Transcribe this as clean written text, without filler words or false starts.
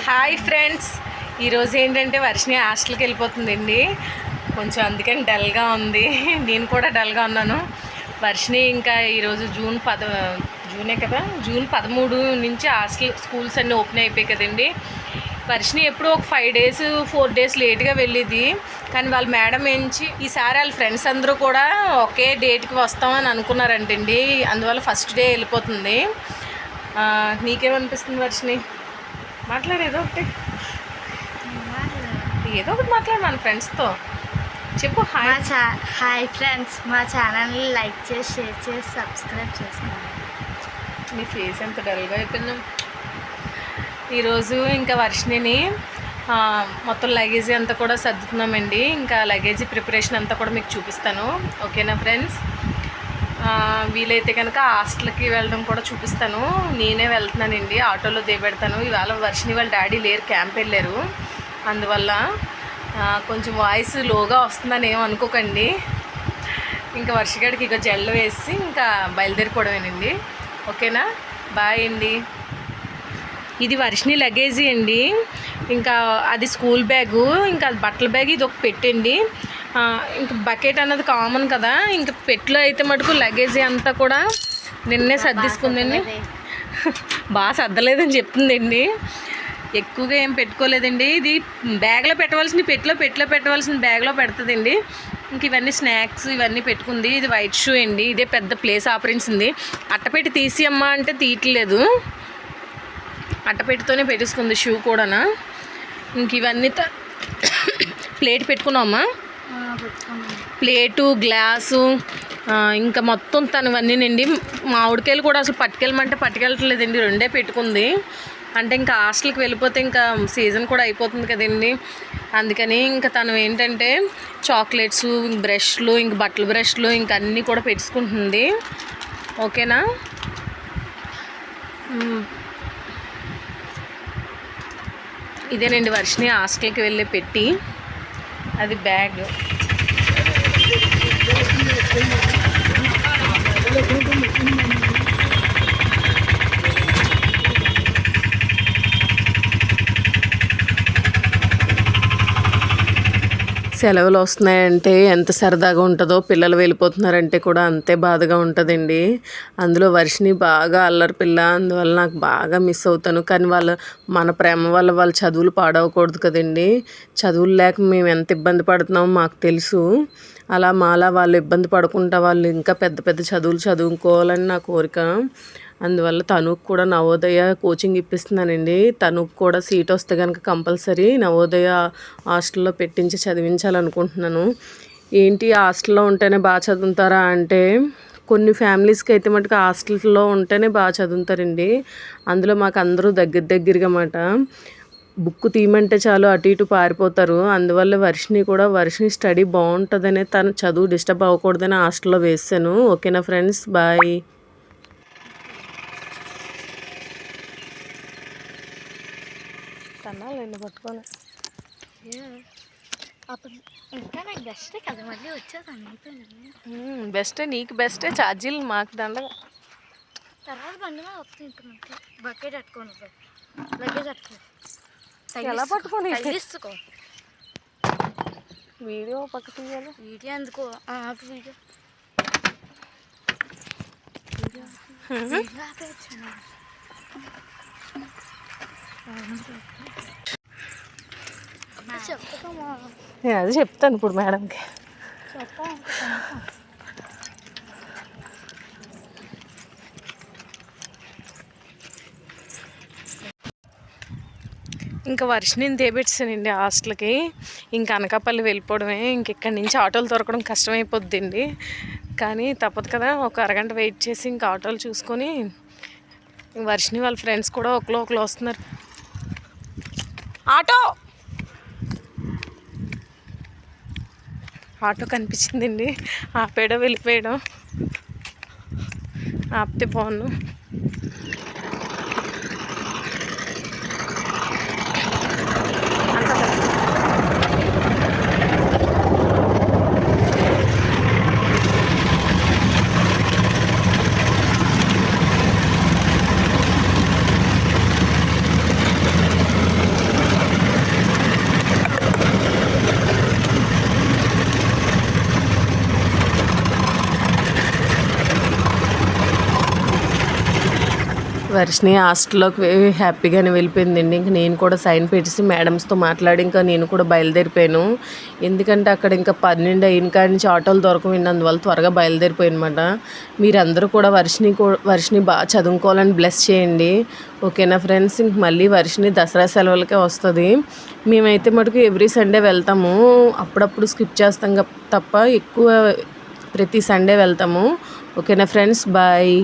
Hi friends, ఈరోజు ఏంటంటే వర్షిని హాస్టల్కి వెళ్ళిపోతుందండి. కొంచెం అందుకని డల్గా ఉంది. నేను కూడా డల్గా ఉన్నాను. వర్షిని ఇంకా ఈరోజు జూనే కదా, జూన్ 13 నుంచి హాస్టల్ స్కూల్స్ అన్నీ ఓపెన్ అయిపోయాయి కదండి. వర్షిని ఎప్పుడూ ఒక 5 డేస్ 4 డేస్ లేట్గా వెళ్ళేది. కానీ వాళ్ళ మేడం ఏంచి ఈసారి వాళ్ళ ఫ్రెండ్స్ అందరూ కూడా ఒకే డేట్కి వస్తామని అనుకున్నారంటండి. అందువల్ల ఫస్ట్ డే వెళ్ళిపోతుంది. నీకేమనిపిస్తుంది వర్షిని? మాట్లాడు, ఏదో ఒకటి మాట్లాడు మన ఫ్రెండ్స్తో. చెప్పు. హాయ్ ఫ్రెండ్స్, మా ఛానల్ని లైక్ చేసి షేర్ చేసి సబ్స్క్రైబ్ చేసుకోండి. నీ ఫేస్ ఎంత డల్గా అయిపోయింది. ఈరోజు ఇంకా వర్షిని మొత్తం లగేజీ అంతా కూడా సర్దుతున్నామండి. ఇంకా లగేజీ ప్రిపరేషన్ అంతా కూడా మీకు చూపిస్తాను. ఓకేనా ఫ్రెండ్స్? వీలైతే కనుక హాస్టల్కి వెళ్ళడం కూడా చూపిస్తాను. నేనే వెళ్తున్నానండి, ఆటోలో దిగబెడతాను. ఇవాళ వర్షిని వాళ్ళ డాడీ లేరు, క్యాంప్ వెళ్ళారు. అందువల్ల కొంచెం వాయిస్ లోగా వస్తుందని ఏమనుకోకండి. ఇంకా వర్షగాడికి ఇక జెల్లు వేసి ఇంకా బయలుదేరిపోవడమేనండి. ఓకేనా? బాయ్ అండి. ఇది వర్షిని లగేజీ అండి. ఇంకా అది స్కూల్ బ్యాగు, ఇంకా అది బట్టల బ్యాగ్, ఇది ఒక పెట్టండి. ఇంక బకెట్ అన్నది కామన్ కదా. ఇంకా పెట్లో అయితే మటుకు లగేజీ అంతా కూడా నిన్నే సర్దిసుకుందండి. బాగా సర్దలేదని చెప్తుందండి. ఎక్కువగా ఏం పెట్టుకోలేదండి. ఇది బ్యాగ్లో పెట్టవలసిన పెట్లో పెట్టవలసిన బ్యాగ్లో పెడుతుందండి. ఇంక ఇవన్నీ స్నాక్స్ ఇవన్నీ పెట్టుకుంది. ఇది వైట్ షూ అండి. ఇదే పెద్ద ప్లేస్ ఆపరించింది. అట్టపెట్టి తీసి అమ్మా అంటే తీయట్లేదు. అట్టపెట్టితోనే పెట్టేసుకుంది షూ కూడానా. ఇంక ఇవన్నీ ప్లేట్ పెట్టుకున్నామా, ప్లేటు గ్లాసు ఇంకా మొత్తం తనవన్నీనండి. మామిడికాయలు కూడా అసలు పట్టుకెళ్ళమంటే పట్టుకెళ్ళట్లేదండి. 2 పెట్టుకుంది. అంటే ఇంకా హాస్టల్కి వెళ్ళిపోతే ఇంకా సీజన్ కూడా అయిపోతుంది కదండి. అందుకని ఇంకా తను ఏంటంటే చాక్లెట్స్, బ్రష్లు, ఇంక బట్టల బ్రష్లు ఇంక అన్నీ కూడా పెట్టుకుంటుంది. ఓకేనా? ఇదేనండి వర్షిని హాస్టల్కి వెళ్ళి పెట్టి, అది బ్యాగ్. సెలవులు వస్తున్నాయంటే ఎంత సరదాగా ఉంటుందో, పిల్లలు వెళ్ళిపోతున్నారంటే కూడా అంతే బాధగా ఉంటుందండి. అందులో వర్షిని బాగా అల్లరి పిల్ల, అందువల్ల నాకు బాగా మిస్ అవుతాను. కానీ మన ప్రేమ వల్ల వాళ్ళ చదువులు పాడవకూడదు కదండి. చదువులు లేక మేము ఎంత ఇబ్బంది పడుతున్నామో మాకు తెలుసు. అలా మాలా వాళ్ళు ఇబ్బంది పడకుండా వాళ్ళు ఇంకా పెద్ద పెద్ద చదువులు చదువుకోవాలని నా కోరిక. అందువల్ల తనుకు కూడా నవోదయ కోచింగ్ ఇప్పిస్తున్నానండి. తనుకు కూడా సీట్ వస్తే కనుక కంపల్సరీ నవోదయ హాస్టల్లో పెట్టించి చదివించాలనుకుంటున్నాను. ఏంటి హాస్టల్లో ఉంటేనే బాగా చదువుతారా అంటే, కొన్ని ఫ్యామిలీస్కి అయితే మటుకు హాస్టల్లో ఉంటేనే బాగా చదువుతారండి. అందులో మాకు అందరూ దగ్గరగా మాట. బుక్ తీయమంటే చాలు అటు ఇటు పారిపోతారు. అందువల్ల వర్షిని స్టడీ బాగుంటుందనే, తను చదువు డిస్టర్బ్ అవ్వకూడదని హాస్టల్లో వేసాను. ఓకేనా ఫ్రెండ్స్? బాయ్. కన్నాలండి పట్టుకొని. అప్పుడు ఇంకా నాకు బెస్టే కదా, మళ్ళీ వచ్చేది. బెస్టే, నీకు బెస్టే. ఛార్జీలు మాకు దండగా. తర్వాత బండి మీద వస్తుంది. ఇప్పుడు బకెట్ పట్టుకోను, లగేజ్ పట్టుకో. ఎలా పట్టుకొని తీసుకో. వీడియో పక్క తీయాలి. వీడియో ఎందుకో వీడియో నేను అది చెప్తాను ఇప్పుడు మేడంకి. ఇంకా వర్షిని తేబెట్టానండి హాస్టల్కి. ఇంకా అనకాపల్లి వెళ్ళిపోవడమే. ఇంకెక్కడి నుంచి ఆటోలు దొరకడం కష్టమైపోద్దండి. కానీ తప్పదు కదా, ఒక అరగంట వెయిట్ చేసి ఇంకా ఆటోలు చూసుకొని, వర్షిని వాళ్ళ ఫ్రెండ్స్ కూడా ఒకరు వస్తున్నారు. ఆటో కనిపించిందండి, ఆపేయడం వెళ్ళిపోయడం. ఆపితే బాగున్నాను. వర్షిని హాస్టల్లోకి హ్యాపీగానే వెళ్ళిపోయిందండి. ఇంక నేను కూడా సైన్ పెట్టేసి మేడమ్స్తో మాట్లాడి ఇంకా నేను కూడా బయలుదేరిపోయాను. ఎందుకంటే అక్కడ ఇంకా 12 అయిన కాడి నుంచి ఆటోలు దొరకవండి, అందువల్ల త్వరగా బయలుదేరిపోయాను అనమాట. మీరందరూ కూడా వర్షిని బాగా చదువుకోవాలని బ్లెస్ చేయండి. ఓకేనా ఫ్రెండ్స్. ఇంక మళ్ళీ వర్షిని దసరా సెలవులకే వస్తుంది. మేమైతే మటుకు ఎవ్రీ సండే వెళ్తాము, అప్పుడప్పుడు స్కిప్ చేస్తాం తప్ప ఎక్కువ ప్రతి సండే వెళ్తాము. ఓకేనా ఫ్రెండ్స్, బాయ్.